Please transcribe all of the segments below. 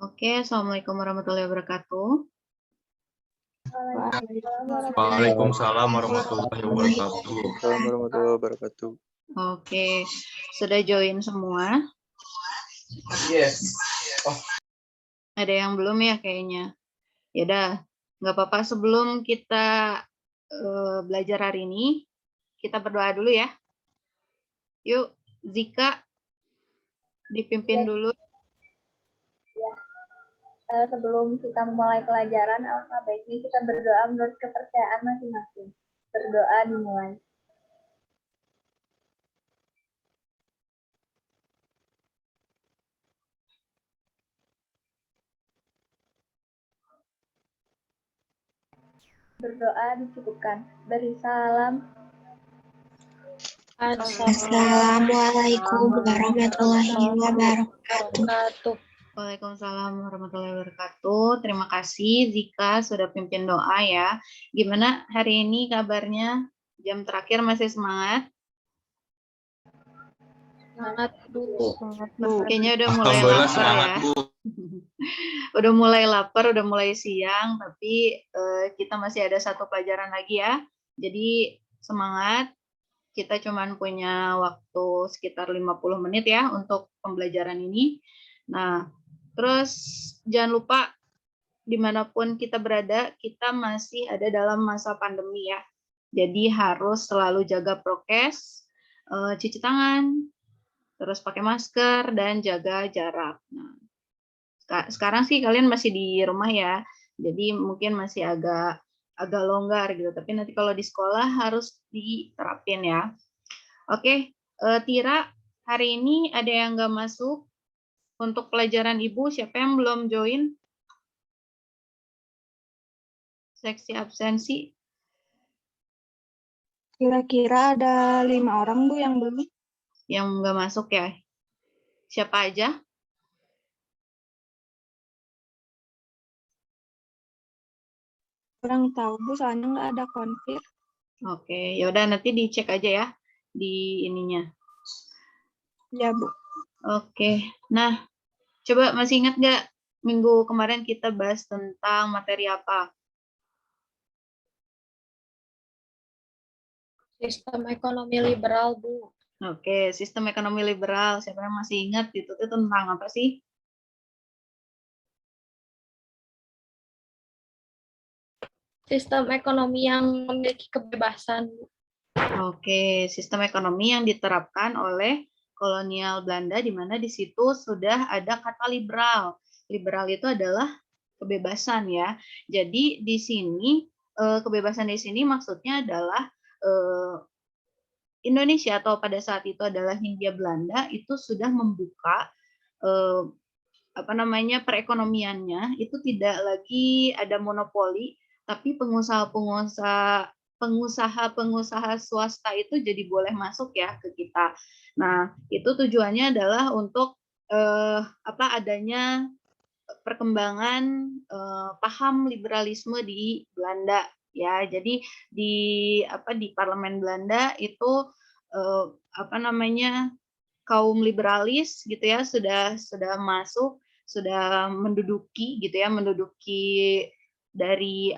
Oke, Assalamualaikum warahmatullahi wabarakatuh. Waalaikumsalam warahmatullahi wabarakatuh. Warahmatullahi wabarakatuh. Oke, sudah join semua? Yes. Ada yang belum ya kayaknya? Ya udah, nggak apa-apa. Sebelum kita belajar hari ini, kita berdoa dulu ya. Yuk, Zika, dipimpin dulu. Sebelum kita memulai pelajaran, alangkah baiknya kita berdoa menurut kepercayaan masing-masing. Berdoa dimulai. Berdoa dicukupkan. Beri salam. Assalamualaikum warahmatullahi wabarakatuh. Waalaikumsalam warahmatullahi wabarakatuh. Terima kasih Zika sudah pimpin doa ya. Gimana hari ini kabarnya? Jam terakhir masih semangat? Semangat Bu. Kayaknya udah mulai Alhamdulillah lapar semangat, ya. Bu. Udah mulai lapar, udah mulai siang, tapi kita masih ada satu pelajaran lagi ya. Jadi semangat. Kita cuman punya waktu sekitar 50 menit ya untuk pembelajaran ini. Nah, terus jangan lupa dimanapun kita berada, kita masih ada dalam masa pandemi ya. Jadi harus selalu jaga prokes, cuci tangan, terus pakai masker, dan jaga jarak. Nah, sekarang sih kalian masih di rumah ya, jadi mungkin masih agak longgar gitu. Tapi nanti kalau di sekolah harus diterapin ya. Oke, Tira, hari ini ada yang nggak masuk untuk pelajaran Ibu? Siapa yang belum join? Seksi absensi. Kira-kira ada 5 orang Bu yang belum. Yang nggak masuk ya? Siapa aja? Kurang tahu Bu, soalnya nggak ada konfir. Oke, ya udah nanti dicek aja ya di ininya. Ya Bu. Oke, nah coba masih ingat nggak minggu kemarin kita bahas tentang materi apa? Sistem ekonomi liberal Bu. Oke, sistem ekonomi liberal. Siapa yang masih ingat itu tentang apa sih? Sistem ekonomi yang memiliki kebebasan Bu. Oke, sistem ekonomi yang diterapkan oleh kolonial Belanda, di mana di situ sudah ada kata liberal. Liberal itu adalah kebebasan ya. Jadi di sini kebebasan di sini maksudnya adalah Indonesia atau pada saat itu adalah Hindia Belanda itu sudah membuka perekonomiannya itu tidak lagi ada monopoli, tapi pengusaha swasta itu jadi boleh masuk ya ke kita. Nah, itu tujuannya adalah untuk adanya perkembangan paham liberalisme di Belanda ya. Jadi di parlemen Belanda itu kaum liberalis gitu ya sudah masuk, sudah menduduki gitu ya, menduduki dari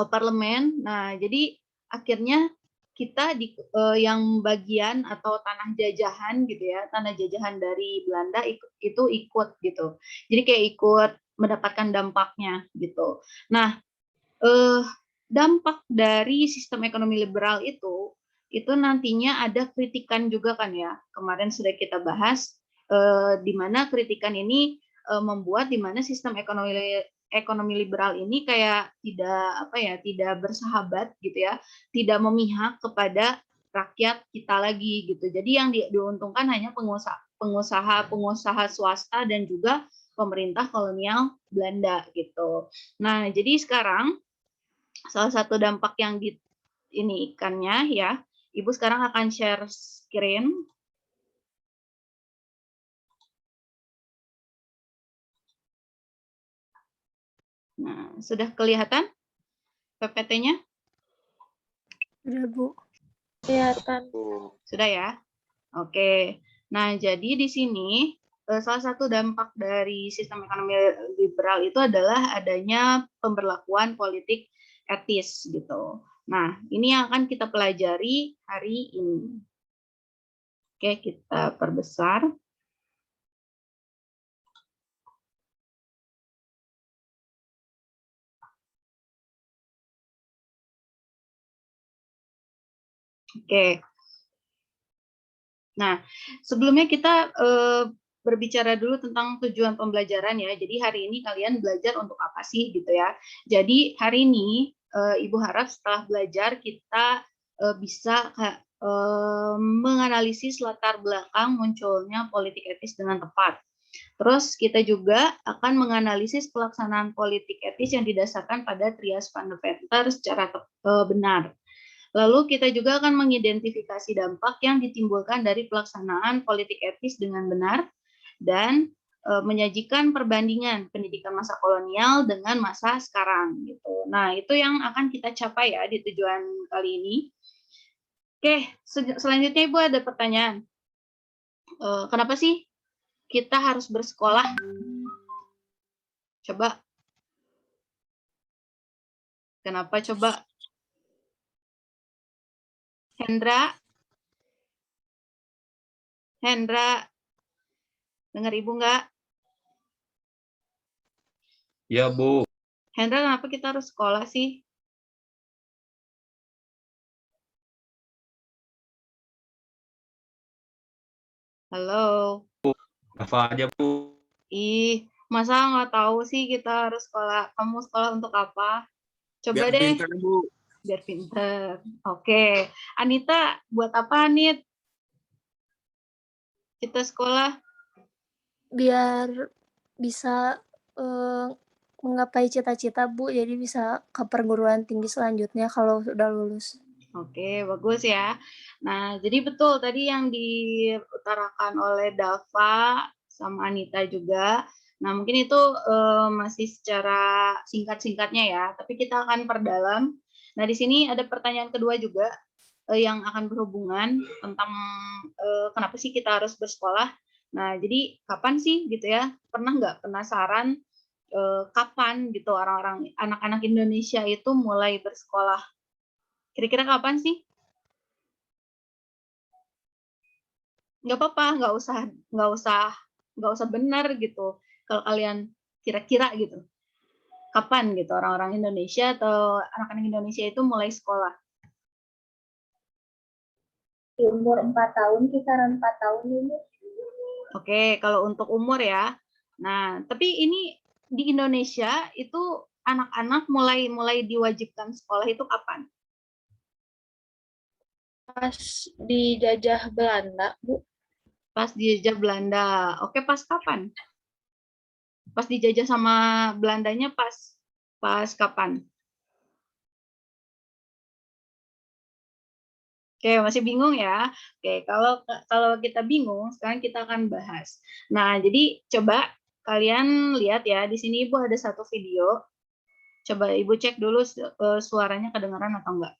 parlemen. Nah, jadi akhirnya kita yang bagian atau tanah jajahan gitu ya, tanah jajahan dari Belanda itu ikut gitu. Jadi kayak ikut mendapatkan dampaknya gitu. Nah, dampak dari sistem ekonomi liberal itu nantinya ada kritikan juga kan ya. Kemarin sudah kita bahas di mana kritikan ini membuat di mana sistem ekonomi liberal ini kayak tidak bersahabat gitu ya, tidak memihak kepada rakyat kita lagi gitu. Jadi yang diuntungkan hanya pengusaha swasta dan juga pemerintah kolonial Belanda gitu. Nah, jadi sekarang salah satu dampak yang ini ikannya ya, Ibu sekarang akan share screen. Nah, sudah kelihatan PPT-nya? Sudah Bu. Kelihatan. Sudah ya? Oke. Nah, jadi di sini salah satu dampak dari sistem ekonomi liberal itu adalah adanya pemberlakuan politik etis gitu. Nah, ini yang akan kita pelajari hari ini. Oke, kita perbesar. Oke. Nah, sebelumnya kita berbicara dulu tentang tujuan pembelajaran ya. Jadi hari ini kalian belajar untuk apa sih gitu ya. Jadi hari ini Ibu harap setelah belajar kita bisa menganalisis latar belakang munculnya politik etis dengan tepat. Terus kita juga akan menganalisis pelaksanaan politik etis yang didasarkan pada Trias van Deventer secara benar. Lalu kita juga akan mengidentifikasi dampak yang ditimbulkan dari pelaksanaan politik etis dengan benar dan menyajikan perbandingan pendidikan masa kolonial dengan masa sekarang gitu. Nah, itu yang akan kita capai ya di tujuan kali ini. Oke, selanjutnya Ibu ada pertanyaan. Kenapa sih kita harus bersekolah? Coba. Kenapa coba? Hendra, dengar Ibu nggak? Ya, Bu. Hendra, kenapa kita harus sekolah sih? Halo. Apa aja, Bu? Ih, masa nggak tahu sih kita harus sekolah? Kamu sekolah untuk apa? Coba Biar deh. pintar, Bu. Biar pinter. Oke. Anita, buat apa, Anit? Kita sekolah. Biar bisa menggapai cita-cita, Bu. Jadi bisa ke perguruan tinggi selanjutnya kalau sudah lulus. Oke, bagus ya. Nah, jadi betul tadi yang diutarakan oleh Dava sama Anita juga. Nah, mungkin itu masih secara singkat-singkatnya ya, tapi kita akan perdalam. Nah, di sini ada pertanyaan kedua juga yang akan berhubungan tentang kenapa sih kita harus bersekolah. Nah, jadi kapan sih gitu ya? Pernah nggak penasaran kapan gitu orang-orang anak-anak Indonesia itu mulai bersekolah? Kira-kira kapan sih? Nggak apa-apa, nggak usah benar gitu. Kalau kalian kira-kira gitu, kapan gitu orang-orang Indonesia atau anak-anak Indonesia itu mulai sekolah? Di umur 4 tahun, kisaran 4 tahun ini. Oke, kalau untuk umur ya. Nah, tapi ini di Indonesia itu anak-anak mulai diwajibkan sekolah itu kapan? Pas dijajah Belanda, Bu. Pas dijajah Belanda. Oke, pas kapan? Pas dijajah sama Belandanya pas kapan? Oke, masih bingung ya? Oke, kalau kita bingung, sekarang kita akan bahas. Nah, jadi coba kalian lihat ya, di sini Ibu ada satu video. Coba Ibu cek dulu suaranya kedengaran atau enggak.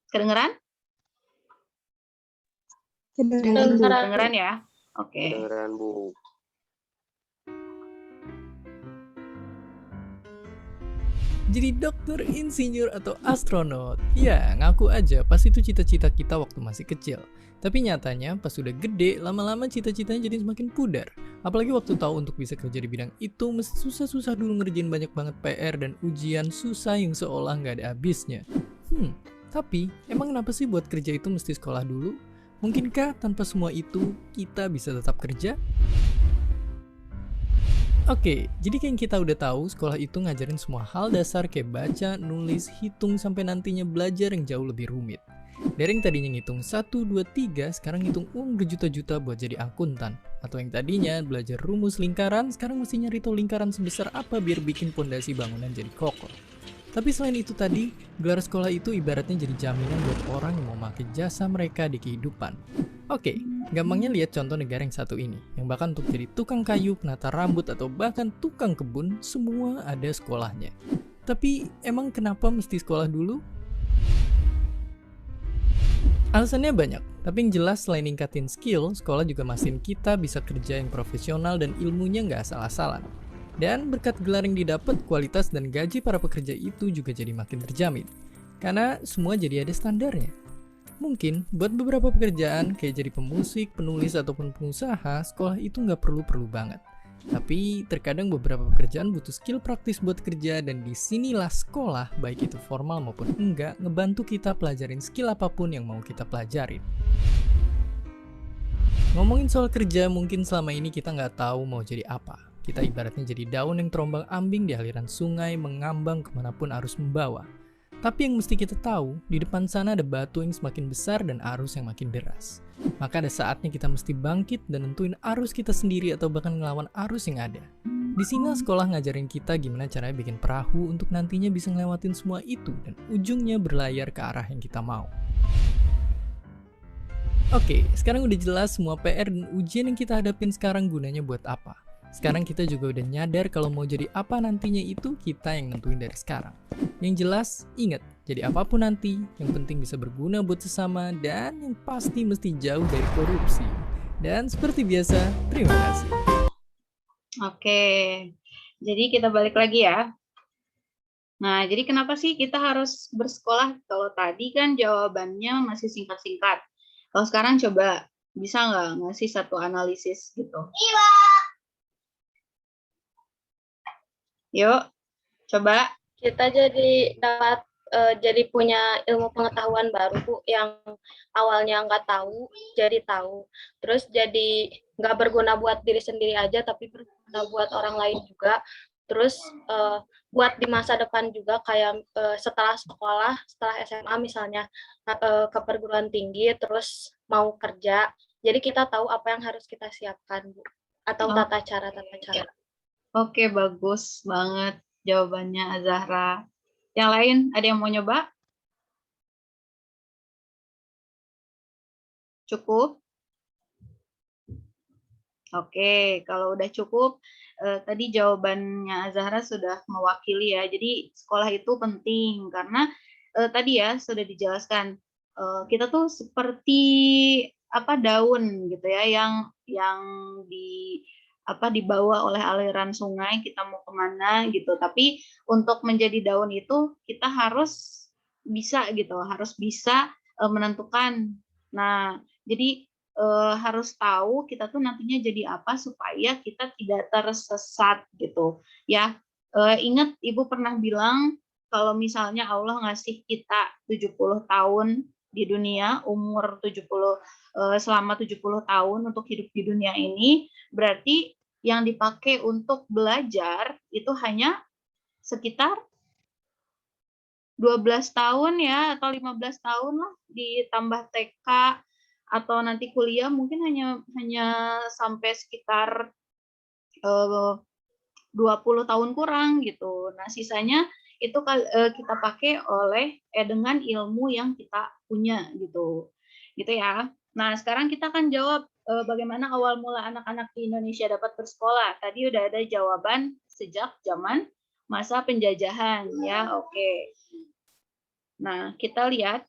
Kedengeran? Kedengeran ya? Oke. Kedengeran, Bu. Jadi dokter, insinyur, atau astronot? Ya, ngaku aja pas itu cita-cita kita waktu masih kecil. Tapi nyatanya pas sudah gede, lama-lama cita-citanya jadi semakin pudar. Apalagi waktu tahu untuk bisa kerja di bidang itu, mesti susah-susah dulu ngerjain banyak banget PR dan ujian susah yang seolah nggak ada habisnya. Tapi emang kenapa sih buat kerja itu mesti sekolah dulu? Mungkinkah tanpa semua itu, kita bisa tetap kerja? Oke, jadi kayak yang kita udah tahu, sekolah itu ngajarin semua hal dasar kayak baca, nulis, hitung, sampai nantinya belajar yang jauh lebih rumit. Dari yang tadinya ngitung 1, 2, 3, sekarang ngitung uang berjuta-juta buat jadi akuntan. Atau yang tadinya belajar rumus lingkaran, sekarang mesti nyari tahu lingkaran sebesar apa biar bikin pondasi bangunan jadi kokoh. Tapi selain itu tadi, gelar sekolah itu ibaratnya jadi jaminan buat orang yang mau pakai jasa mereka di kehidupan. Oke, gampangnya lihat contoh negara yang satu ini, yang bahkan untuk jadi tukang kayu, penata rambut, atau bahkan tukang kebun, semua ada sekolahnya. Tapi emang kenapa mesti sekolah dulu? Alasannya banyak, Tapi yang jelas selain ningkatin skill, sekolah juga mastiin kita bisa kerja yang profesional dan ilmunya nggak asal-asalan. Dan berkat gelar yang didapat, kualitas dan gaji para pekerja itu juga jadi makin terjamin. Karena semua jadi ada standarnya. Mungkin buat beberapa pekerjaan kayak jadi pemusik, penulis, ataupun pengusaha, sekolah itu nggak perlu-perlu banget. Tapi terkadang beberapa pekerjaan butuh skill praktis buat kerja, dan disinilah sekolah, baik itu formal maupun enggak, ngebantu kita pelajarin skill apapun yang mau kita pelajarin. Ngomongin soal kerja, mungkin selama ini kita nggak tahu mau jadi apa. Kita ibaratnya jadi daun yang terombang-ambing di aliran sungai, mengambang kemanapun arus membawa. Tapi yang mesti kita tahu, di depan sana ada batu yang semakin besar dan arus yang makin deras. Maka ada saatnya kita mesti bangkit dan nentuin arus kita sendiri atau bahkan ngelawan arus yang ada. Di sini sekolah ngajarin kita gimana caranya bikin perahu untuk nantinya bisa ngelewatin semua itu dan ujungnya berlayar ke arah yang kita mau. Oke, sekarang udah jelas semua PR dan ujian yang kita hadapin sekarang gunanya buat apa. Sekarang kita juga udah nyadar kalau mau jadi apa nantinya itu kita yang nentuin dari sekarang. Yang jelas, ingat, jadi apapun nanti, yang penting bisa berguna buat sesama dan yang pasti mesti jauh dari korupsi. Dan seperti biasa, terima kasih. Oke, jadi kita balik lagi ya. Nah, jadi kenapa sih kita harus bersekolah? Kalau tadi kan jawabannya masih singkat-singkat. Kalau sekarang coba, bisa nggak ngasih satu analisis gitu? Yuk, coba. Kita jadi dapat jadi punya ilmu pengetahuan baru Bu, yang awalnya nggak tahu jadi tahu, terus jadi nggak berguna buat diri sendiri aja tapi berguna buat orang lain juga, terus buat di masa depan juga kayak setelah sekolah, setelah SMA misalnya ke perguruan tinggi terus mau kerja, jadi kita tahu apa yang harus kita siapkan Bu, atau tata cara. Oke, bagus banget jawabannya Azahra. Yang lain, ada yang mau nyoba? Cukup? Oke, kalau udah cukup, tadi jawabannya Azahra sudah mewakili ya. Jadi sekolah itu penting karena tadi ya sudah dijelaskan, kita tuh seperti daun gitu ya, yang dibawa oleh aliran sungai, kita mau kemana gitu. Tapi untuk menjadi daun itu kita harus bisa gitu, harus bisa menentukan. Nah, jadi harus tahu kita tuh nantinya jadi apa supaya kita tidak tersesat gitu ya. Ingat Ibu pernah bilang kalau misalnya Allah ngasih kita 70 tahun di dunia, umur 70 selama 70 tahun untuk hidup di dunia ini, berarti yang dipakai untuk belajar itu hanya sekitar 12 tahun ya, atau 15 tahun lah, ditambah TK atau nanti kuliah mungkin hanya sampai sekitar 20 tahun kurang gitu. Nah, sisanya itu kita pakai dengan ilmu yang kita punya gitu. Gitu ya. Nah, sekarang kita akan jawab bagaimana awal mula anak-anak di Indonesia dapat bersekolah. Tadi udah ada jawaban sejak zaman masa penjajahan ya. Oke. Nah, kita lihat.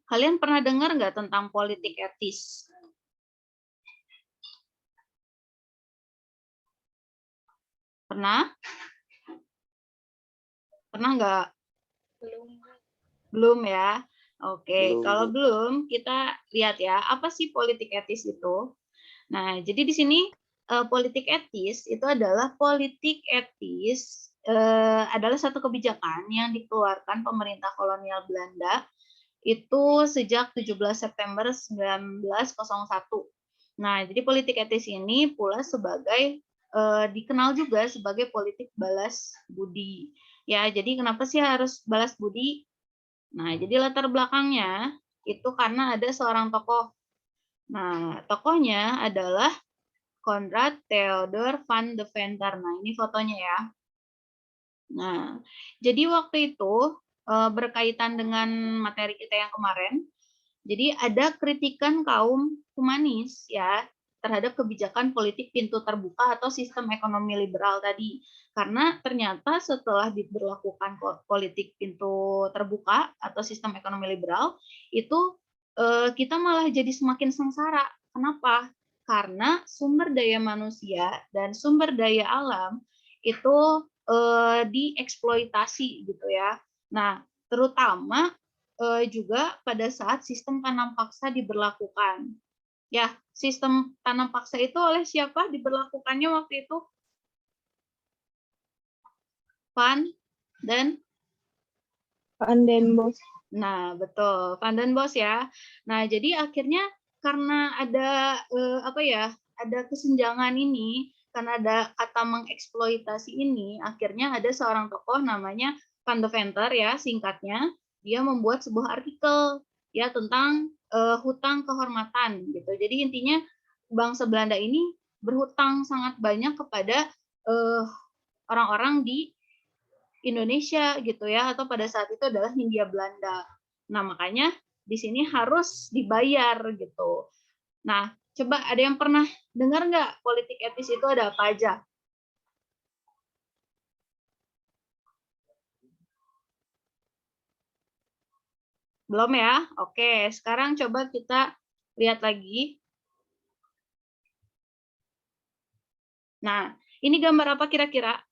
Kalian pernah dengar nggak tentang politik etis? Pernah? Pernah nggak? Belum ya? Oke, kalau belum, kita lihat ya, apa sih politik etis itu? Nah, jadi di sini politik etis itu adalah adalah satu kebijakan yang dikeluarkan pemerintah kolonial Belanda itu sejak 17 September 1901. Nah, jadi politik etis ini pula dikenal juga sebagai politik balas budi. Ya, jadi kenapa sih harus balas budi? Nah, jadi latar belakangnya itu karena ada seorang tokoh. Nah, tokohnya adalah Konrad Theodor van Deventer. Nah, ini fotonya ya. Nah, jadi waktu itu berkaitan dengan materi kita yang kemarin, jadi ada kritikan kaum humanis ya. terhadap kebijakan politik pintu terbuka atau sistem ekonomi liberal tadi. Karena ternyata setelah diberlakukan politik pintu terbuka atau sistem ekonomi liberal, itu kita malah jadi semakin sengsara. Kenapa? Karena sumber daya manusia dan sumber daya alam itu dieksploitasi gitu ya. Nah, terutama juga pada saat sistem tanam paksa diberlakukan. Ya, sistem tanam paksa itu oleh siapa diberlakukannya waktu itu? Van dan Bos. Nah, betul, Van den Bos ya. Nah, jadi akhirnya karena ada ada kesenjangan ini, karena ada kata mengeksploitasi ini, akhirnya ada seorang tokoh namanya Van Deventer ya, singkatnya. Dia membuat sebuah artikel ya tentang hutang kehormatan gitu. Jadi intinya bangsa Belanda ini berhutang sangat banyak kepada orang-orang di Indonesia gitu ya, atau pada saat itu adalah Hindia Belanda. Nah, makanya di sini harus dibayar gitu. Nah, coba ada yang pernah dengar nggak politik etis itu ada apa aja? Belum ya? Oke, sekarang coba kita lihat lagi. Nah, ini gambar apa kira-kira?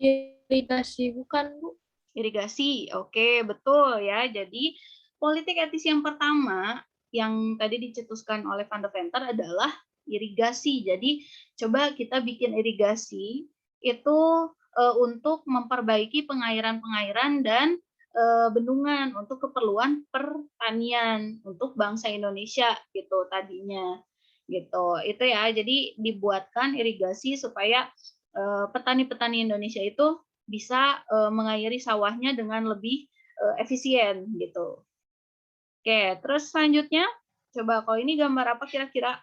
Irigasi, bukan, Bu? Irigasi, oke, betul ya. Jadi politik etis yang pertama yang tadi dicetuskan oleh Van Deventer adalah irigasi. Jadi coba kita bikin irigasi itu untuk memperbaiki pengairan-pengairan dan bendungan untuk keperluan pertanian untuk bangsa Indonesia gitu tadinya. Gitu. Itu ya. Jadi dibuatkan irigasi supaya petani-petani Indonesia itu bisa mengairi sawahnya dengan lebih efisien gitu. Oke, terus selanjutnya coba kalau ini gambar apa kira-kira?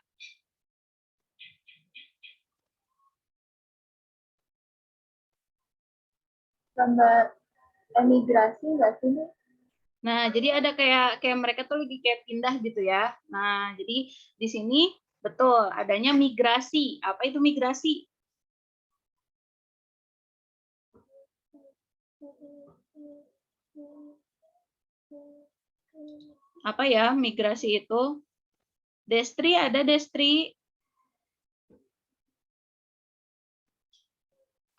Gambar emigrasi nggak sih? Nah, jadi ada kayak mereka tuh lagi kayak pindah gitu ya. Nah, jadi di sini betul adanya migrasi. Apa itu migrasi? Apa ya migrasi itu? Destri ada Destri?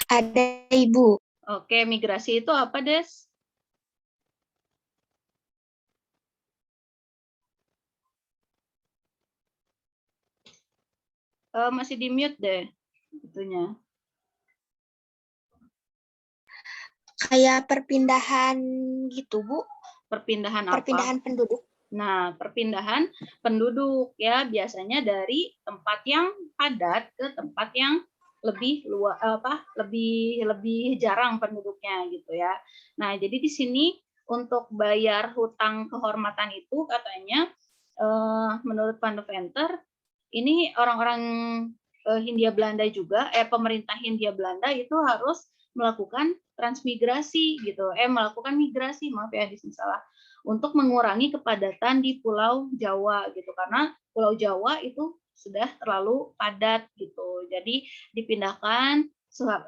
Ada Ibu. Oke, migrasi itu apa, Des? Masih di mute deh itunya. Kayak perpindahan gitu, Bu. Perpindahan apa? Perpindahan penduduk. Nah, perpindahan penduduk ya biasanya dari tempat yang padat ke tempat yang lebih luas lebih jarang penduduknya gitu ya. Nah, jadi di sini untuk bayar hutang kehormatan itu katanya menurut Van Deventer ini orang-orang Hindia Belanda juga pemerintah Hindia Belanda itu harus melakukan transmigrasi gitu. Melakukan migrasi, maaf ya di sini salah. Untuk mengurangi kepadatan di Pulau Jawa gitu karena Pulau Jawa itu sudah terlalu padat gitu. Jadi dipindahkan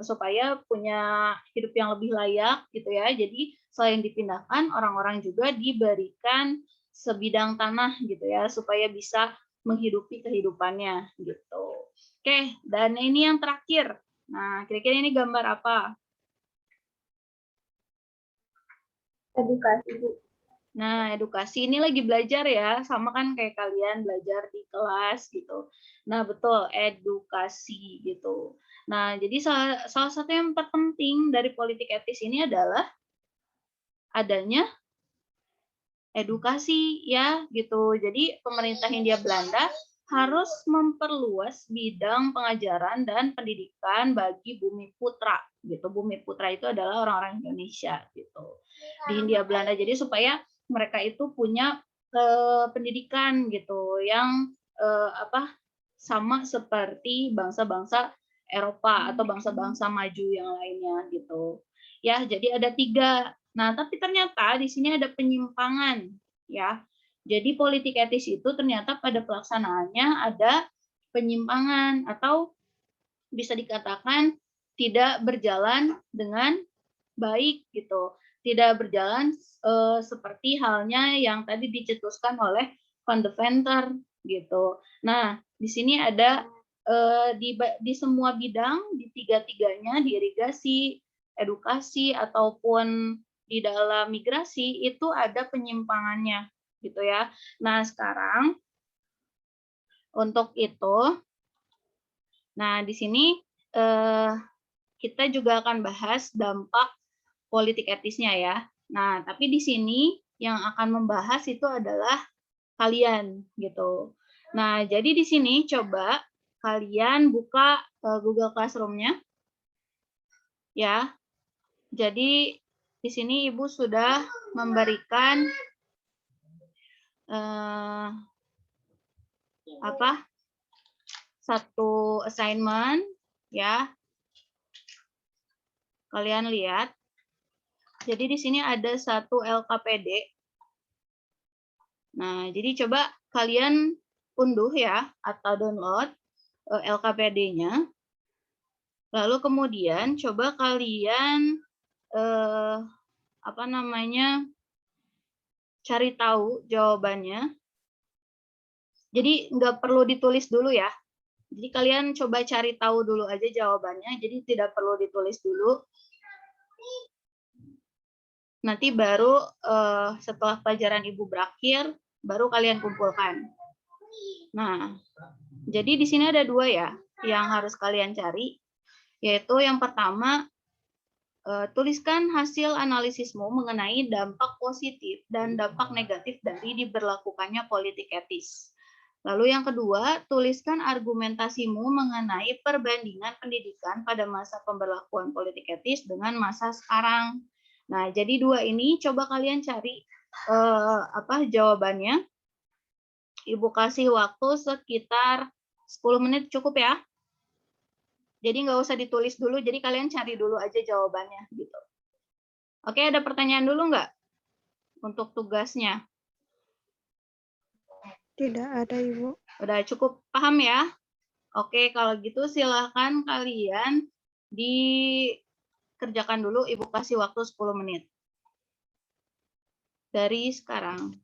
supaya punya hidup yang lebih layak gitu ya. Jadi selain dipindahkan orang-orang juga diberikan sebidang tanah gitu ya supaya bisa menghidupi kehidupannya gitu. Oke, dan ini yang terakhir. Nah, kira-kira ini gambar apa? Edukasi, Bu. Nah, edukasi ini lagi belajar ya, sama kan kayak kalian belajar di kelas gitu. Nah, betul, edukasi gitu. Nah, jadi salah satu yang terpenting dari politik etis ini adalah adanya edukasi ya gitu. Jadi pemerintah Hindia Belanda harus memperluas bidang pengajaran dan pendidikan bagi bumi putra gitu. Bumi putra itu adalah orang-orang Indonesia gitu di Hindia Belanda. Jadi supaya mereka itu punya pendidikan gitu yang sama seperti bangsa-bangsa Eropa atau bangsa-bangsa maju yang lainnya gitu. Ya, jadi ada 3. Nah, tapi ternyata di sini ada penyimpangan ya. Jadi politik etis itu ternyata pada pelaksanaannya ada penyimpangan atau bisa dikatakan tidak berjalan dengan baik gitu. Tidak berjalan seperti halnya yang tadi dicetuskan oleh Van de Venter gitu. Nah, di sini ada di semua bidang, di tiga-tiganya, di irigasi, edukasi, ataupun di dalam migrasi, itu ada penyimpangannya gitu ya. Nah, sekarang untuk itu, nah di sini kita juga akan bahas dampak politik etisnya ya. Nah, tapi di sini yang akan membahas itu adalah kalian gitu. Nah, jadi di sini coba kalian buka Google Classroom-nya ya. Jadi di sini Ibu sudah memberikan satu assignment ya. Kalian lihat. Jadi di sini ada satu LKPD. Nah, jadi coba kalian unduh ya atau download LKPD-nya. Lalu kemudian coba kalian cari tahu jawabannya. Jadi nggak perlu ditulis dulu ya. Jadi kalian coba cari tahu dulu aja jawabannya. Jadi tidak perlu ditulis dulu. Nanti baru setelah pelajaran Ibu berakhir, baru kalian kumpulkan. Nah, jadi di sini ada dua ya yang harus kalian cari. Yaitu yang pertama, tuliskan hasil analisismu mengenai dampak positif dan dampak negatif dari diberlakukannya politik etis. Lalu yang kedua, tuliskan argumentasimu mengenai perbandingan pendidikan pada masa pemberlakuan politik etis dengan masa sekarang. Nah, jadi dua ini coba kalian cari jawabannya. Ibu kasih waktu sekitar 10 menit cukup ya. Jadi nggak usah ditulis dulu, jadi kalian cari dulu aja jawabannya gitu. Oke, ada pertanyaan dulu nggak untuk tugasnya? Tidak ada, Ibu. Udah cukup paham ya? Oke, kalau gitu silahkan kalian dikerjakan dulu, Ibu kasih waktu 10 menit. Dari sekarang.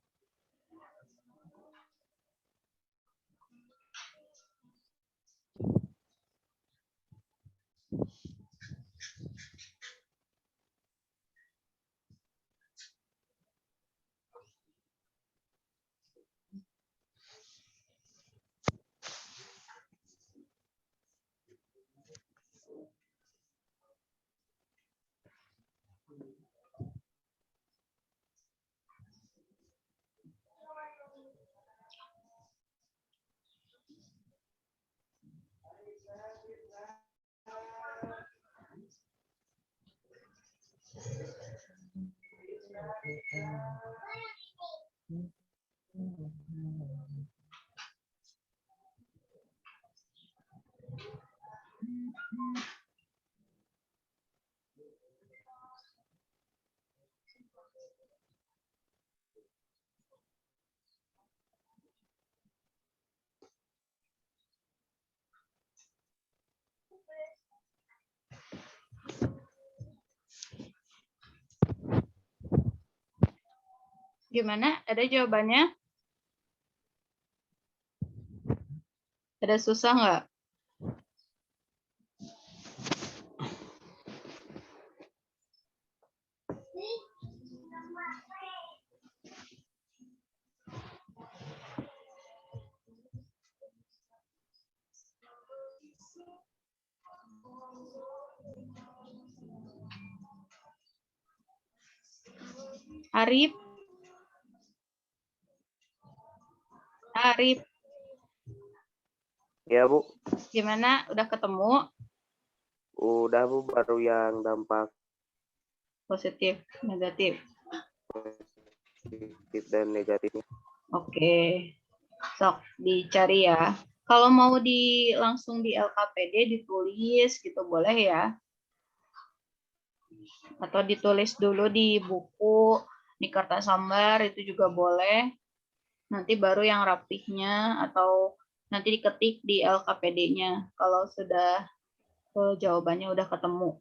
Gimana? Ada jawabannya? Ada susah nggak? Arif? Arif, Ya, Bu. gimana? Udah ketemu? Udah, Bu, baru yang dampak Positif, negatif. positif dan negatifnya. Oke, sok dicari ya. Kalau mau langsung di LKPD ditulis gitu boleh ya. Atau ditulis dulu di buku, di kertas sambar itu juga boleh. Nanti baru yang rapihnya atau nanti diketik di LKPD-nya kalau sudah jawabannya udah ketemu.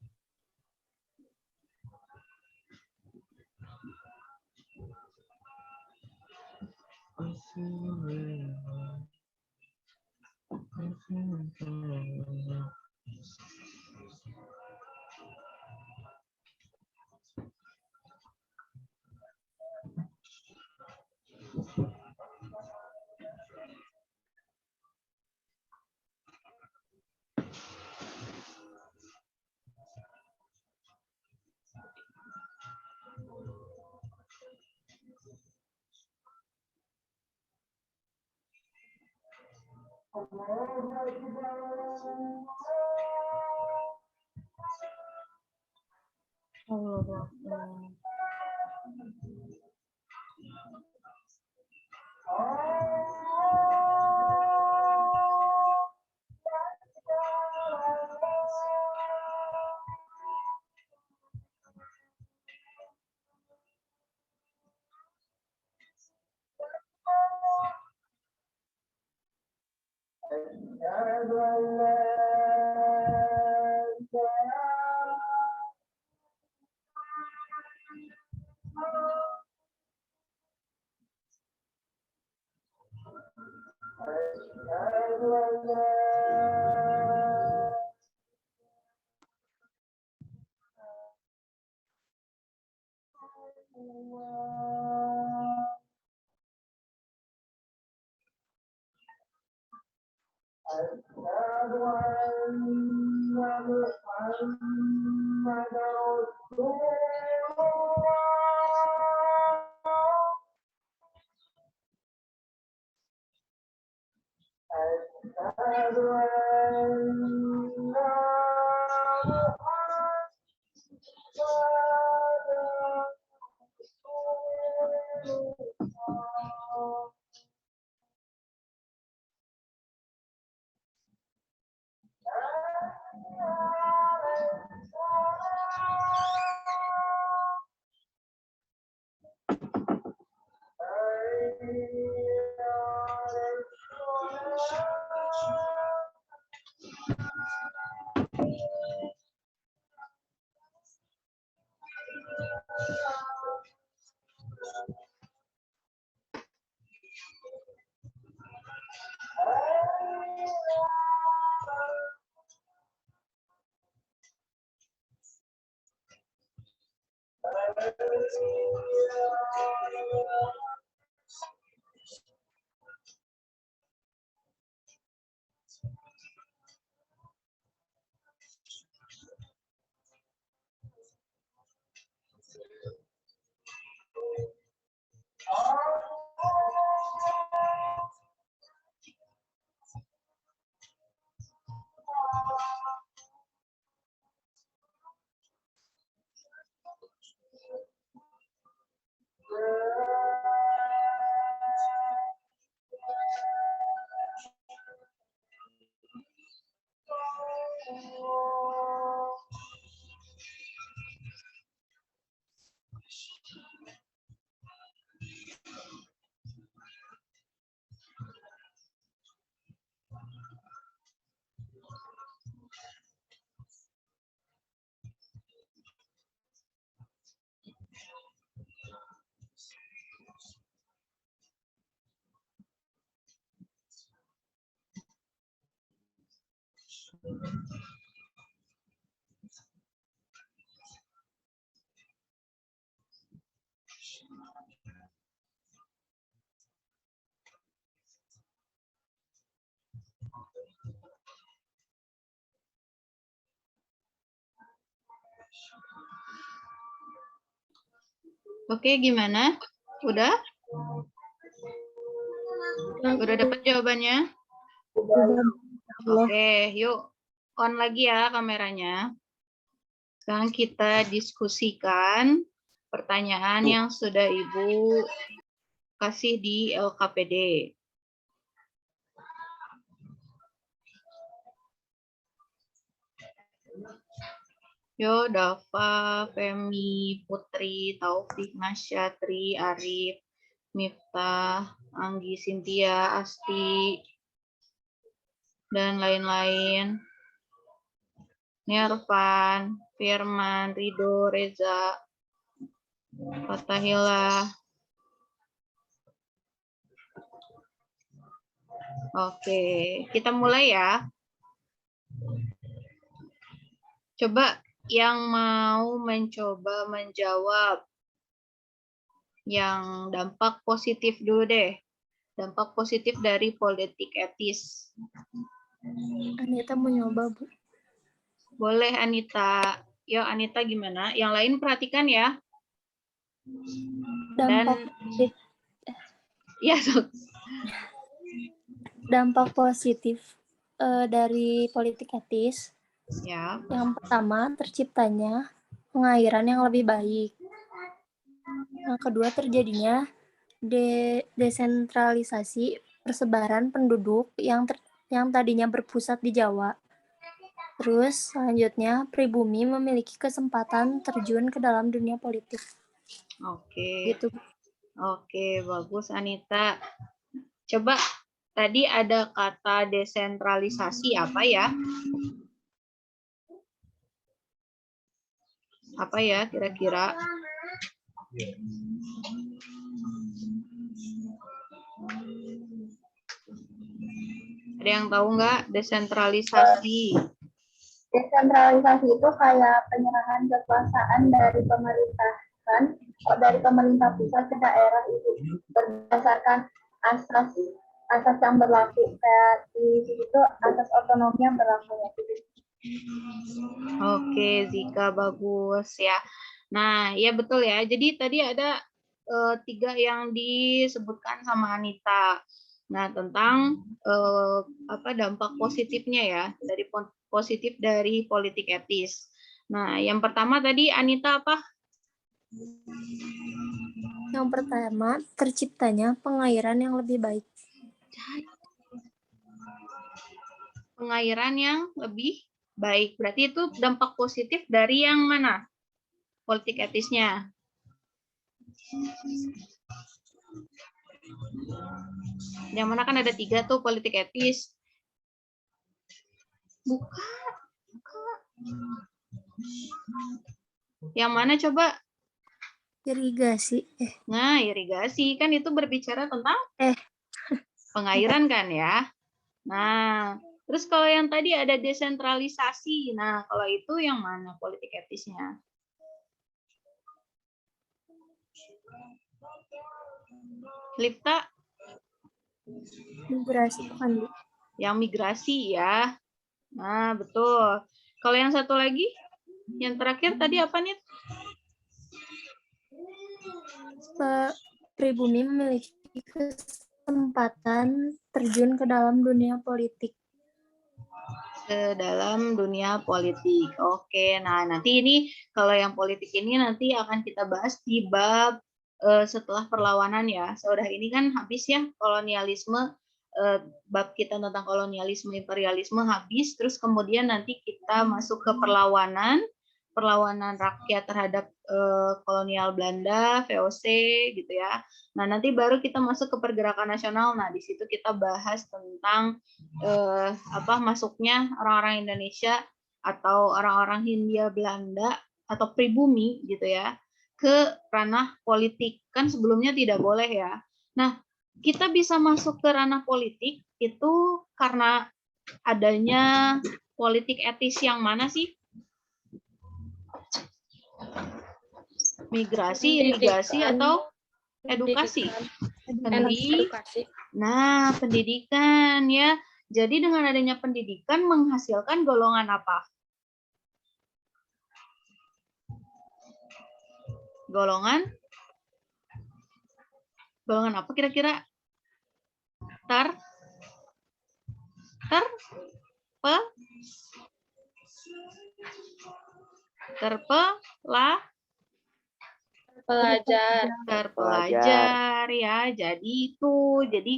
Oke, gimana? Udah? Udah dapat jawabannya? Oke, yuk on lagi ya kameranya. Sekarang kita diskusikan pertanyaan yang sudah Ibu kasih di LKPD. Yo, Dava, Femi, Putri, Taufik, Masya, Tri, Arif, Miftah, Anggi, Cynthia, Asti, dan lain-lain. Nirvan, Firman, Rido, Reza, Fatahila. Oke, kita mulai ya. Coba yang mau mencoba menjawab yang dampak positif dulu deh. Dampak positif dari politik etis. Anita mau nyoba, Bu. Boleh, Anita. Yo, Anita gimana? Yang lain perhatikan ya. Dampak Ya, Sok. dampak positif dari politik etis. Ya. Yang pertama, terciptanya pengairan yang lebih baik. Yang kedua, terjadinya desentralisasi persebaran penduduk yang tadinya berpusat di Jawa. Terus selanjutnya, pribumi memiliki kesempatan terjun ke dalam dunia politik. Oke. Gitu. Oke, bagus Anita. Coba tadi ada kata desentralisasi apa ya? Apa ya kira-kira? Ada yang tahu nggak desentralisasi? Desentralisasi itu kayak penyerahan kekuasaan dari pemerintah pusat ke daerah itu berdasarkan asas yang berlaku. Kayak di situ asas otonomi yang berlaku ya. Oke, Zika, bagus ya. Nah, ya betul ya. Jadi tadi ada 3 yang disebutkan sama Anita. Nah, tentang dampak positifnya ya, dari positif dari politik etis. Nah, yang pertama tadi Anita apa? Yang pertama, terciptanya pengairan yang lebih baik. Pengairan yang lebih baik. Berarti itu dampak positif dari yang mana? Politik etisnya. Yang mana kan ada 3 tuh politik etis. Buka. Yang mana coba? Irigasi. Nah, irigasi. Kan itu berbicara tentang pengairan kan ya. Nah, terus kalau yang tadi ada desentralisasi. Nah, kalau itu yang mana politik etisnya? Lipta? Migrasi bukan, Bu. Yang migrasi ya. Nah, betul. Kalau yang satu lagi? Yang terakhir tadi apa nih? Pribumi memiliki kesempatan terjun ke dalam dunia politik. Ke dalam dunia politik. Oke, nah nanti ini kalau yang politik ini nanti akan kita bahas di bab setelah perlawanan ya. Sudah ini kan habis ya kolonialisme, bab kita tentang kolonialisme, imperialisme habis, terus kemudian nanti kita masuk ke perlawanan rakyat terhadap kolonial Belanda, VOC gitu ya. Nah, nanti baru kita masuk ke pergerakan nasional. Nah, di situ kita bahas tentang masuknya orang-orang Indonesia atau orang-orang Hindia Belanda atau pribumi gitu ya ke ranah politik. Kan sebelumnya tidak boleh ya. Nah, kita bisa masuk ke ranah politik itu karena adanya politik etis yang mana sih? Migrasi, irigasi, atau edukasi? Edukasi. Nah, pendidikan ya. Jadi dengan adanya pendidikan menghasilkan golongan apa? Golongan apa kira-kira? Terpelajar ya. Jadi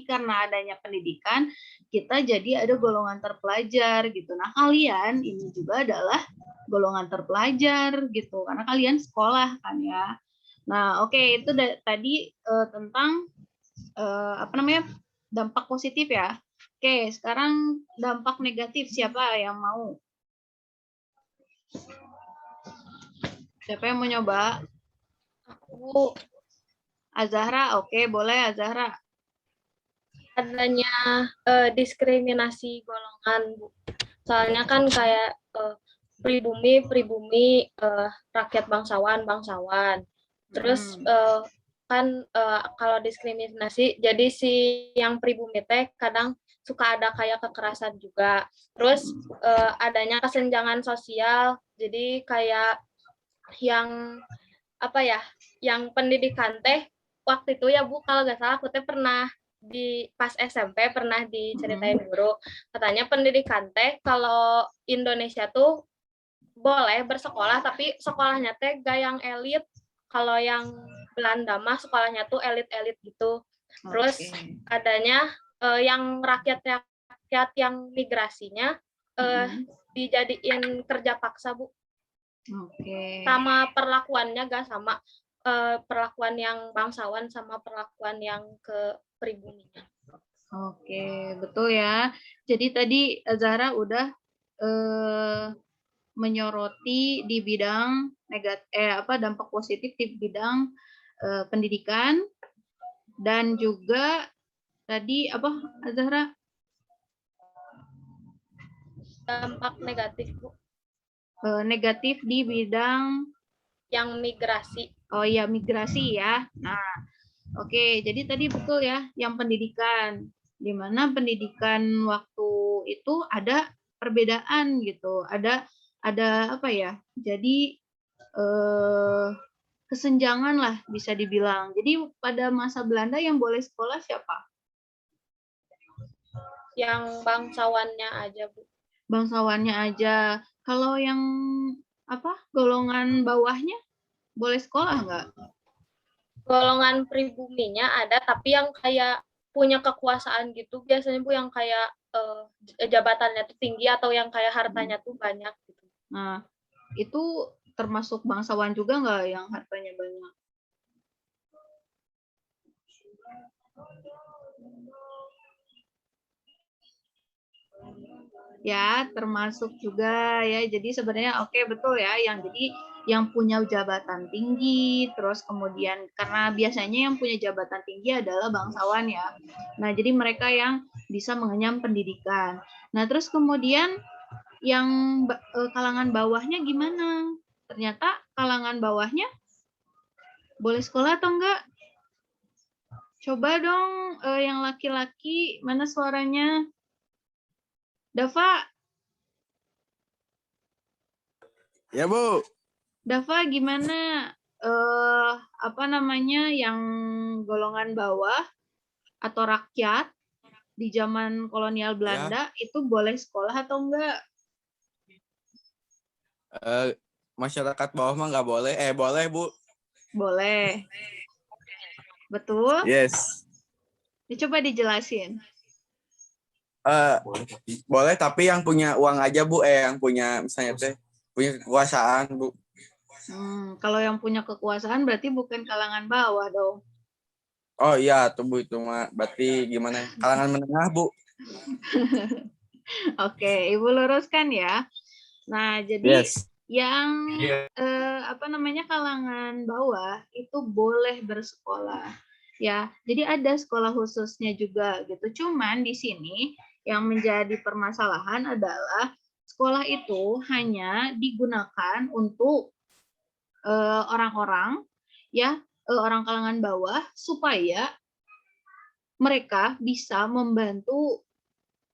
karena adanya pendidikan kita jadi ada golongan terpelajar gitu. Nah, kalian ini juga adalah golongan terpelajar gitu karena kalian sekolah kan ya. Nah, oke, itu tadi tentang apa namanya, dampak positif ya. Oke, sekarang dampak negatif, siapa yang mau? Siapa yang mau nyoba? Aku Azahra, oke, boleh Azahra. adanya diskriminasi golongan, Bu. Soalnya kan kayak pribumi, rakyat bangsawan. Terus kan kalau diskriminasi, jadi si yang pribumi teh kadang suka ada kayak kekerasan juga. Terus adanya kesenjangan sosial, jadi kayak yang apa ya, yang pendidikan teh waktu itu ya Bu, kalau nggak salah aku teh pernah di pas SMP pernah diceritain guru, katanya pendidikan teh kalau Indonesia tuh boleh bersekolah tapi sekolahnya teh gak yang elit, kalau yang Belanda mah sekolahnya tuh elit-elit gitu. Terus adanya yang rakyat yang migrasinya dijadiin kerja paksa Bu. Sama perlakuannya gak sama, perlakuan yang bangsawan sama perlakuan yang ke pribuminya. Oke, betul ya. Jadi tadi Zahra udah menyoroti di bidang dampak positif di bidang pendidikan, dan juga tadi apa Zahra? Dampak negatif Bu. Negatif di bidang yang migrasi. Oh iya, migrasi ya. Nah, oke, jadi tadi betul ya, yang pendidikan, di mana pendidikan waktu itu ada perbedaan gitu, ada apa ya? Jadi kesenjangan lah bisa dibilang. Jadi pada masa Belanda yang boleh sekolah siapa? Yang bangsawannya aja Bu. Bangsawannya aja. Kalau yang apa? Golongan bawahnya boleh sekolah nggak? Golongan pribuminya ada, tapi yang kayak punya kekuasaan gitu biasanya Bu, yang kayak jabatannya tuh tinggi atau yang kayak hartanya tuh banyak gitu. Nah, itu termasuk bangsawan juga nggak yang hartanya banyak? Ya, termasuk juga ya. Jadi sebenarnya oke, betul ya, yang punya jabatan tinggi, terus kemudian karena biasanya yang punya jabatan tinggi adalah bangsawan ya. Nah, jadi mereka yang bisa mengenyam pendidikan. Nah, terus kemudian yang kalangan bawahnya gimana? Ternyata kalangan bawahnya boleh sekolah atau enggak? Coba dong yang laki-laki, mana suaranya? Dava. Ya Bu. Dava, gimana apa namanya yang golongan bawah atau rakyat di zaman kolonial Belanda itu boleh sekolah atau enggak? Masyarakat bawah mah nggak boleh. Boleh Bu. Boleh. Betul? Yes. Coba dijelasin. Boleh, tapi yang punya uang aja Bu. Yang punya misalnya teh punya kekuasaan Bu. Kalau yang punya kekuasaan berarti bukan kalangan bawah dong. Oh iya tuh Bu, itu mah berarti gimana? Kalangan menengah Bu. Oke, Ibu luruskan ya. Nah, jadi yang apa namanya kalangan bawah itu boleh bersekolah ya. Jadi ada sekolah khususnya juga gitu. Cuman di sini yang menjadi permasalahan adalah sekolah itu hanya digunakan untuk orang-orang ya, orang kalangan bawah supaya mereka bisa membantu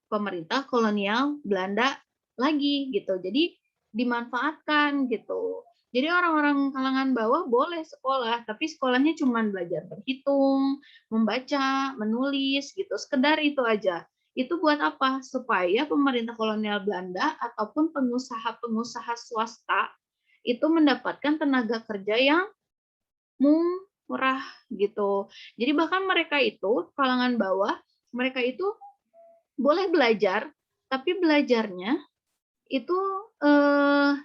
pemerintah kolonial Belanda lagi gitu. Jadi dimanfaatkan gitu. Jadi orang-orang kalangan bawah boleh sekolah, tapi sekolahnya cuma belajar berhitung, membaca, menulis gitu. Sekedar itu aja. Itu buat apa? Supaya pemerintah kolonial Belanda ataupun pengusaha-pengusaha swasta itu mendapatkan tenaga kerja yang murah gitu. Jadi bahkan mereka itu kalangan bawah, mereka itu boleh belajar, tapi belajarnya itu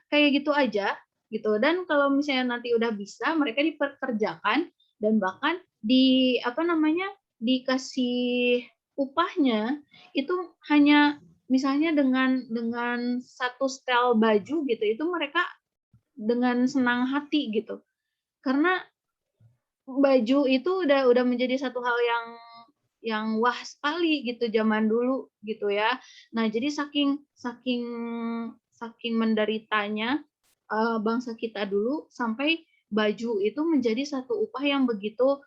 kayak gitu aja gitu. Dan kalau misalnya nanti udah bisa, mereka dipekerjakan dan bahkan dikasih upahnya itu hanya misalnya dengan satu setel baju gitu, itu mereka dengan senang hati gitu. Karena baju itu udah menjadi satu hal yang wah sekali gitu zaman dulu gitu ya. Nah, jadi saking menderitanya bangsa kita dulu sampai baju itu menjadi satu upah yang begitu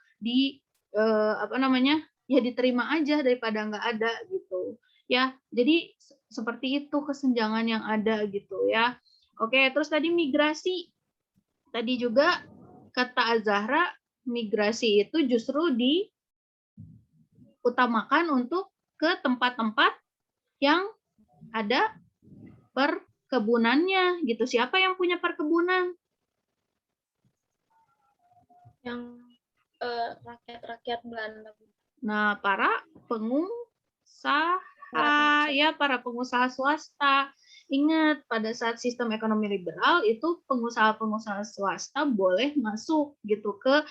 ya diterima aja daripada nggak ada gitu. Ya, jadi seperti itu kesenjangan yang ada gitu ya. Oke, terus tadi migrasi. Tadi juga kata Azahra, migrasi itu justru diutamakan untuk ke tempat-tempat yang ada perkebunannya gitu. Siapa yang punya perkebunan? Yang rakyat-rakyat Belanda. Nah, para pengusaha ya, para pengusaha swasta. Ingat, pada saat sistem ekonomi liberal itu pengusaha-pengusaha swasta boleh masuk gitu ke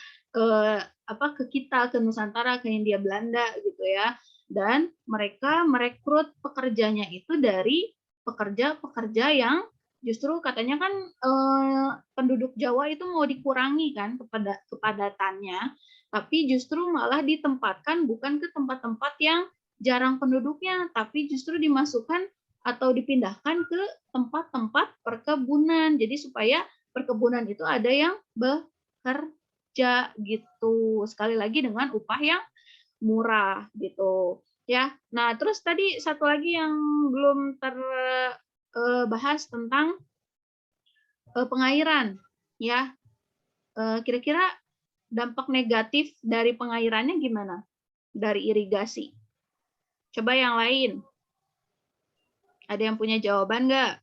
kita, ke Nusantara, ke Hindia Belanda gitu ya. Dan mereka merekrut pekerjanya itu dari pekerja-pekerja yang justru katanya kan penduduk Jawa itu mau dikurangi kan kepadatannya, tapi justru malah ditempatkan bukan ke tempat-tempat yang jarang penduduknya, tapi justru dimasukkan atau dipindahkan ke tempat-tempat perkebunan. Jadi supaya perkebunan itu ada yang bekerja gitu. Sekali lagi dengan upah yang murah gitu. Ya. Nah, terus tadi satu lagi yang belum terbahas tentang pengairan ya. Kira-kira dampak negatif dari pengairannya gimana? Dari irigasi. Coba yang lain. Ada yang punya jawaban nggak?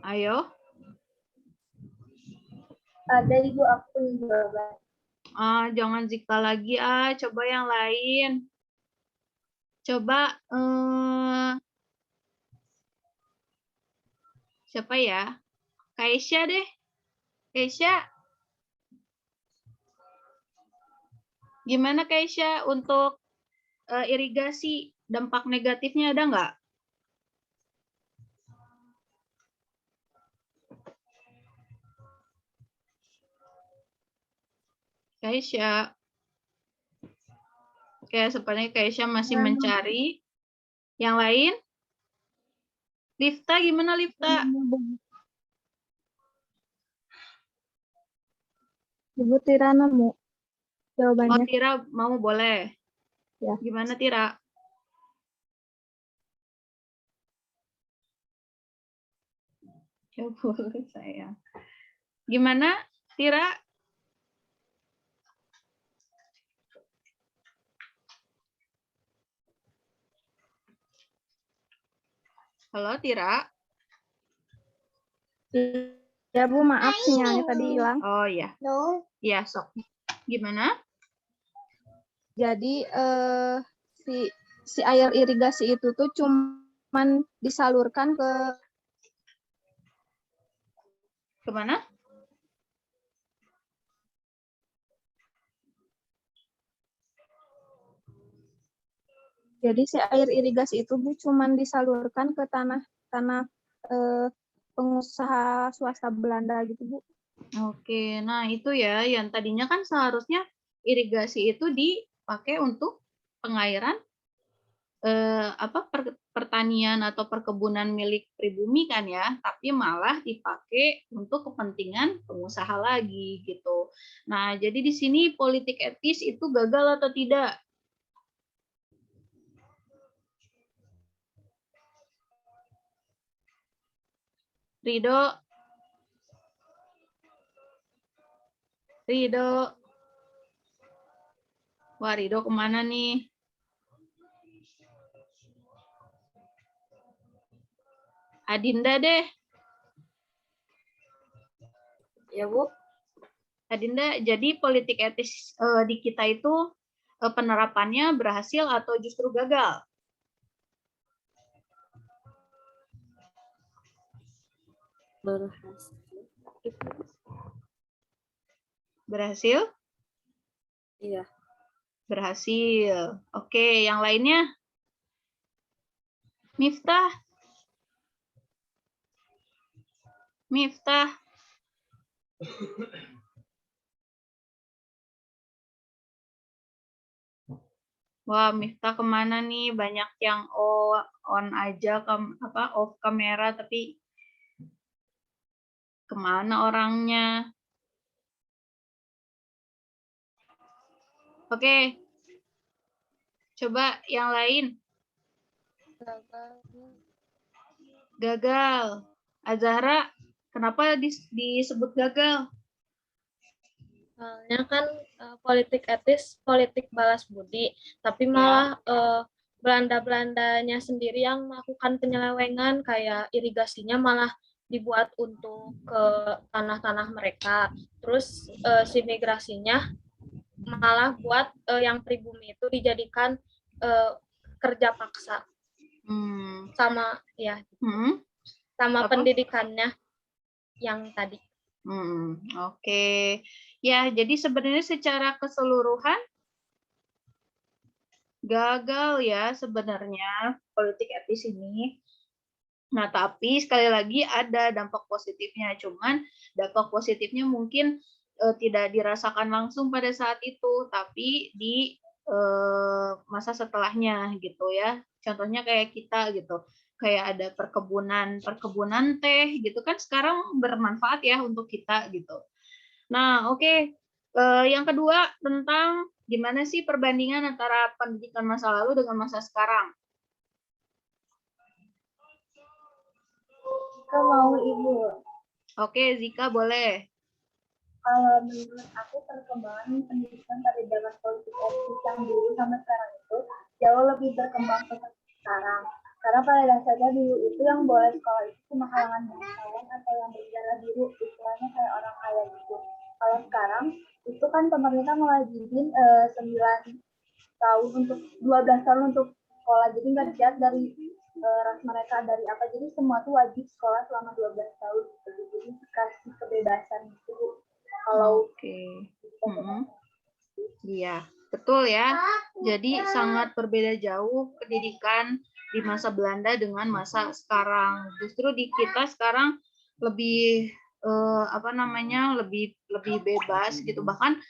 Ayo. Ada Ibu, aku yang jawaban. Jangan Zika lagi coba yang lain. Coba siapa ya? Kaisya deh. Kaisya. Gimana Kaisya untuk irigasi, dampak negatifnya ada nggak? Kaisya. Oke, sepertinya Kaisya masih mencari. Yang lain? Lifta, gimana Lifta? Ibu Tira nemu jawabannya. Oh, Tira mau boleh. Ya. Gimana Tira? Ya boleh sayang. Gimana Tira? Halo Tira? Ya Bu, maaf sinyalnya tadi hilang. Oh ya. Ya, sok. Gimana? Jadi si air irigasi itu tuh cuman disalurkan ke Kemana? Jadi si air irigasi itu Bu cuman disalurkan ke tanah pengusaha swasta Belanda gitu Bu. Oke, nah itu ya yang tadinya kan seharusnya irigasi itu dipakai untuk pengairan pertanian atau perkebunan milik pribumi kan ya, tapi malah dipakai untuk kepentingan pengusaha lagi gitu. Nah, jadi di sini politik etis itu gagal atau tidak? Rido? Rido? Wah, Rido kemana nih? Adinda deh. Ya Bu. Adinda, jadi politik etis di kita itu penerapannya berhasil atau justru gagal? Berhasil? Iya. Berhasil. Oke, yang lainnya? Miftah? Miftah? Wah, Miftah kemana nih? Banyak yang on aja, off kamera, tapi kemana orangnya? Oke, coba yang lain. Gagal. Azahra, kenapa disebut gagal? Soalnya kan politik etis, politik balas budi, tapi malah Belanda-Belandanya sendiri yang melakukan penyelewengan, kayak irigasinya malah dibuat untuk ke tanah-tanah mereka. Terus si migrasinya malah buat yang pribumi itu dijadikan kerja paksa. Sama ya, sama pendidikannya yang tadi. Oke. Ya, jadi sebenarnya secara keseluruhan gagal ya sebenarnya politik etis ini. Nah, tapi sekali lagi ada dampak positifnya. Cuman dampak positifnya mungkin tidak dirasakan langsung pada saat itu, tapi di masa setelahnya gitu ya. Contohnya kayak kita gitu. Kayak ada perkebunan teh gitu kan sekarang bermanfaat ya untuk kita gitu. Nah, oke. Yang kedua tentang gimana sih perbandingan antara pendidikan masa lalu dengan masa sekarang. Zika mau Ibu. Oke, Zika boleh. Kalau menurut aku perkembangan pendidikan pada zaman politik etis yang dulu sama sekarang itu jauh lebih berkembang seperti sekarang. Karena pada dasarnya dulu itu yang boleh sekolah itu cuma kalangan bangsawan atau yang berdarah biru, istilahnya kayak orang kaya gitu. Kalau sekarang itu kan pemerintah mewajibin 9 tahun untuk 12 tahun untuk sekolah. Jadi nggak dilihat dari ras mereka dari apa. Jadi semua tuh wajib sekolah selama 12 tahun. Jadi dikasih kebebasan gitu. Kalau Iya, betul ya. Jadi sangat berbeda jauh pendidikan di masa Belanda dengan masa sekarang. Justru di kita sekarang lebih lebih bebas gitu. Bahkan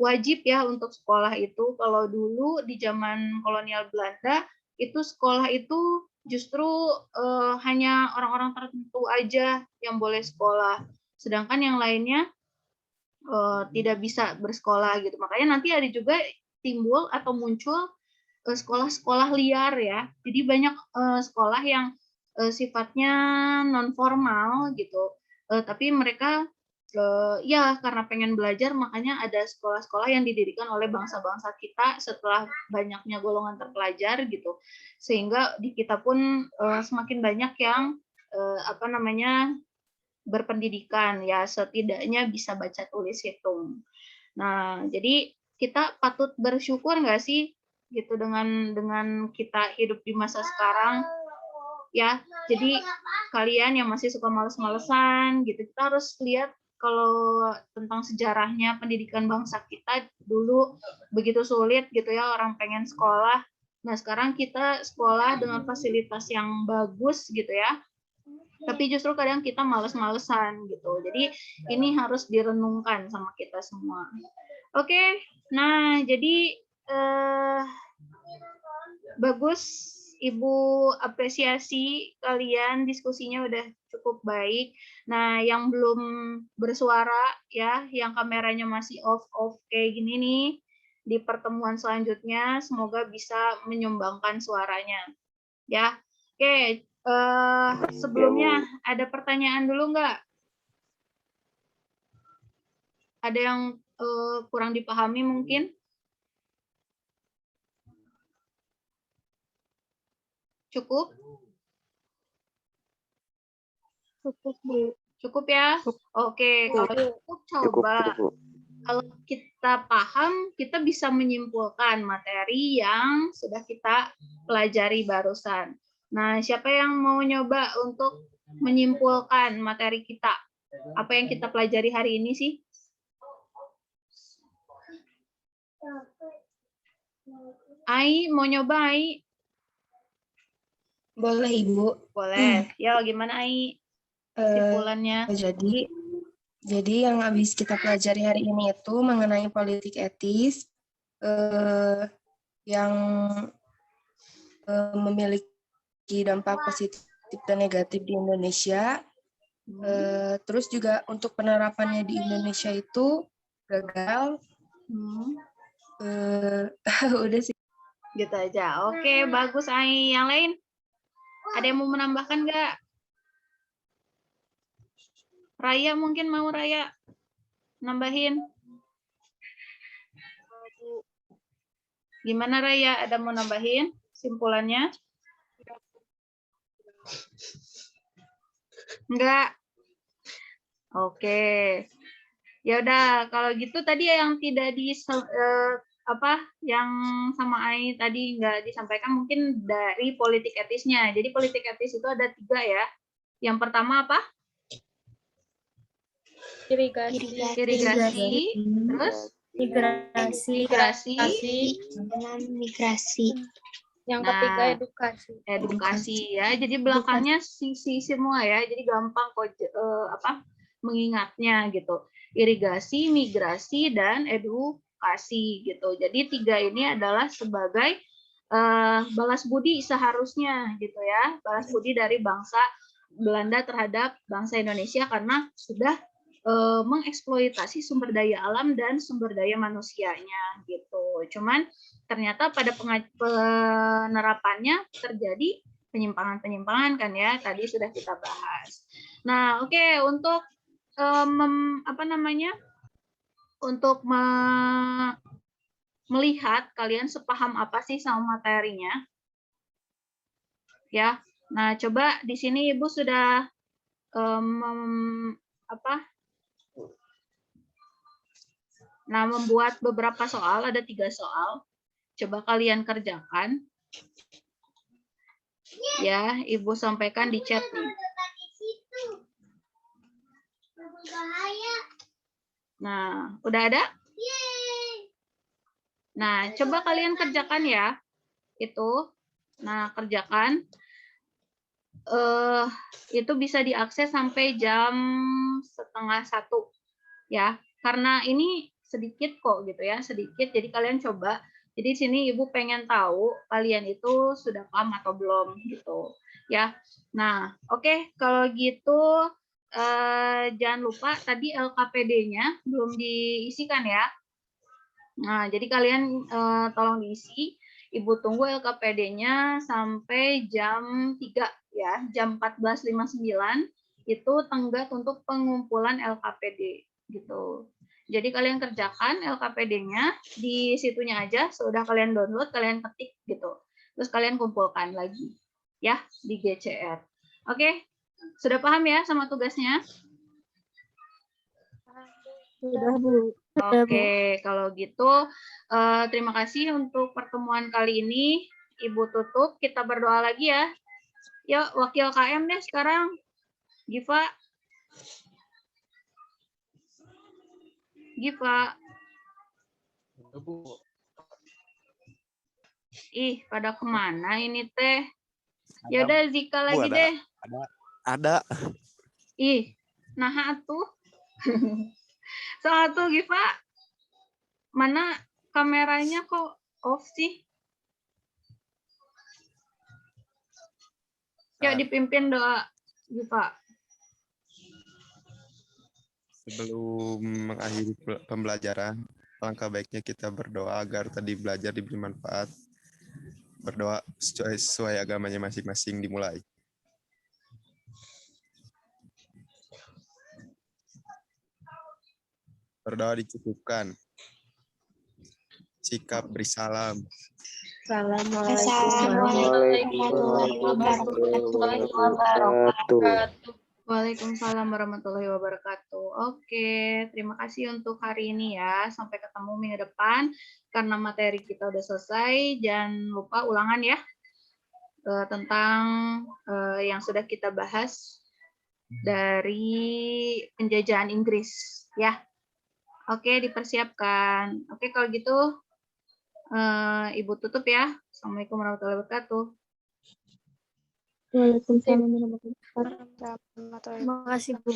wajib ya untuk sekolah itu. Kalau dulu di zaman kolonial Belanda itu sekolah itu justru hanya orang-orang tertentu aja yang boleh sekolah. Sedangkan yang lainnya tidak bisa bersekolah gitu. Makanya nanti ada juga timbul atau muncul sekolah-sekolah liar ya. Jadi banyak sekolah yang sifatnya non formal gitu. Tapi mereka ya karena pengen belajar makanya ada sekolah-sekolah yang didirikan oleh bangsa-bangsa kita setelah banyaknya golongan terpelajar gitu. Sehingga di kita pun semakin banyak yang berpendidikan ya, setidaknya bisa baca tulis hitung. Nah, jadi kita patut bersyukur nggak sih gitu dengan kita hidup di masa sekarang ya. Jadi kalian yang masih suka males-malesan gitu, kita harus lihat kalau tentang sejarahnya pendidikan bangsa kita dulu begitu sulit gitu ya, orang pengen sekolah. Nah, sekarang kita sekolah dengan fasilitas yang bagus gitu ya. Tapi justru kadang kita males-malesan gitu. Jadi ini harus direnungkan sama kita semua. Oke, nah jadi bagus Ibu, apresiasi kalian, diskusinya udah cukup baik. Nah, yang belum bersuara ya, yang kameranya masih off kayak gini nih, di pertemuan selanjutnya semoga bisa menyumbangkan suaranya. Ya, oke. Sebelumnya ada pertanyaan dulu nggak? Ada yang kurang dipahami mungkin? Cukup? Cukup, Bu. Cukup ya? Oke, kalau cukup coba. Kalau kita paham, kita bisa menyimpulkan materi yang sudah kita pelajari barusan. Nah, siapa yang mau nyoba untuk menyimpulkan materi kita. Apa yang kita pelajari hari ini sih? Ai, mau nyoba Ai? Boleh, Ibu. Boleh. Ya, gimana Ai? Kesimpulannya. Jadi yang habis kita pelajari hari ini itu mengenai politik etis yang memiliki dampak positif dan negatif di Indonesia. Terus juga untuk penerapannya di Indonesia itu gagal. Udah sih. Gitu aja. Oke, bagus Ai. Yang lain? Ada yang mau menambahkan nggak? Raya mungkin mau Raya nambahin? Gimana Raya? Ada mau nambahin simpulannya? Enggak. Oke. Ya udah, kalau gitu tadi yang tidak yang sama Ai tadi nggak disampaikan mungkin dari politik etisnya. Jadi politik etis itu ada 3 ya. Yang pertama apa? Irigasi. Terus migrasi. Yang ketiga edukasi ya. Jadi belakangnya sisi semua ya. Jadi gampang kok mengingatnya gitu. Irigasi, migrasi, dan edukasi gitu. Jadi 3 ini adalah sebagai balas budi seharusnya gitu ya. Balas budi dari bangsa Belanda terhadap bangsa Indonesia karena sudah mengeksploitasi sumber daya alam dan sumber daya manusianya gitu. Cuman ternyata pada penerapannya terjadi penyimpangan-penyimpangan kan ya. Tadi sudah kita bahas. Nah, oke, untuk untuk melihat kalian sepaham apa sih sama materinya. Ya. Nah, coba di sini Ibu sudah membuat beberapa soal, ada 3 soal. Coba kalian kerjakan. Ya, Ibu sampaikan di chat nih. Nah, udah ada? Nah, coba kalian kerjakan ya. Itu. Nah, kerjakan. Itu bisa diakses sampai jam 12:30 ya. Karena ini sedikit kok gitu ya, sedikit. Jadi kalian coba. Jadi sini Ibu pengen tahu kalian itu sudah paham atau belum gitu ya. Nah, oke, kalau gitu jangan lupa tadi LKPD-nya belum diisikan ya. Nah, jadi kalian tolong diisi. Ibu tunggu LKPD-nya sampai jam 3 ya, jam 14.59 itu tenggat untuk pengumpulan LKPD gitu. Jadi kalian kerjakan LKPD-nya di situnya aja, sudah kalian download, kalian ketik gitu. Terus kalian kumpulkan lagi ya di GCR. Oke, sudah paham ya sama tugasnya? Sudah, Bu. Oke, kalau gitu terima kasih untuk pertemuan kali ini. Ibu tutup, kita berdoa lagi ya. Yuk, wakil KM deh sekarang. Giva. Ih, pada kemana ini teh? Ya udah Zika lagi deh. Ada. Ih, nah atuh. Soal tuh Giva. Mana kameranya kok off sih? Yuk dipimpin doa Giva. Sebelum mengakhiri pembelajaran, langkah baiknya kita berdoa agar tadi belajar diberi manfaat. Berdoa sesuai agamanya masing-masing dimulai. Berdoa dicukupkan. Sikap beri salam. Assalamualaikum warahmatullahi wabarakatuh. Waalaikumsalam warahmatullahi wabarakatuh. Oke, terima kasih untuk hari ini ya. Sampai ketemu minggu depan. Karena materi kita udah selesai, jangan lupa ulangan ya tentang yang sudah kita bahas dari penjajahan Inggris ya. Oke, dipersiapkan. Oke, kalau gitu Ibu tutup ya. Assalamualaikum warahmatullahi wabarakatuh. Waalaikumsalam warahmatullahi wabarakatuh. Terima kasih Bu.